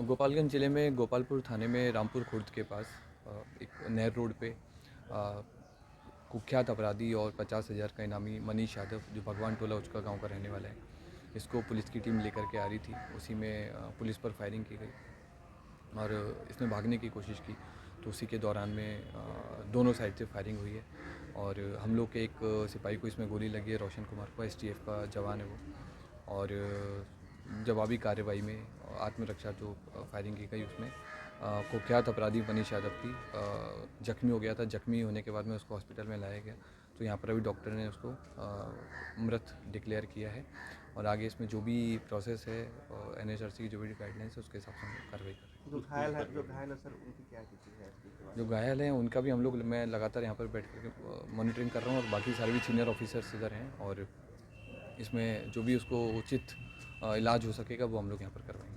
गोपालगंज ज़िले में गोपालपुर थाने में रामपुर खुर्द के पास एक नहर रोड पे कुख्यात अपराधी और 50,000 का इनामी मनीष यादव, जो भगवान टोला उचका गांव का रहने वाला है, इसको पुलिस की टीम लेकर के आ रही थी। उसी में पुलिस पर फायरिंग की गई और इसने भागने की कोशिश की, तो उसी के दौरान में दोनों साइड से फायरिंग हुई है और हम लोग के एक सिपाही को इसमें गोली लगी है, रोशन कुमार को। STF का जवान है वो। और जवाबी कार्रवाई में आत्मरक्षा जो फायरिंग की गई उसमें कुख्यात अपराधी मनीष यादव की जख्मी हो गया था। जख्मी होने के बाद में उसको हॉस्पिटल में लाया गया, तो यहाँ पर अभी डॉक्टर ने उसको मृत डिक्लेयर किया है और आगे इसमें जो भी प्रोसेस है NHRC की जो भी गाइडलाइंस है उसके हिसाब से हम लोग कार्रवाई कर रहे हैं। जो घायल है सर, उनकी क्या स्थिति है इसके बाद? जो घायल हैं उनका भी हम लोग, मैं लगातार यहाँ पर बैठ कर मॉनिटरिंग कर रहा हूँ और बाकी सारे भी सीनियर ऑफिसर्स इधर हैं और इसमें जो भी उसको उचित इलाज हो सकेगा वो हम लोग यहाँ पर करवाएंगे।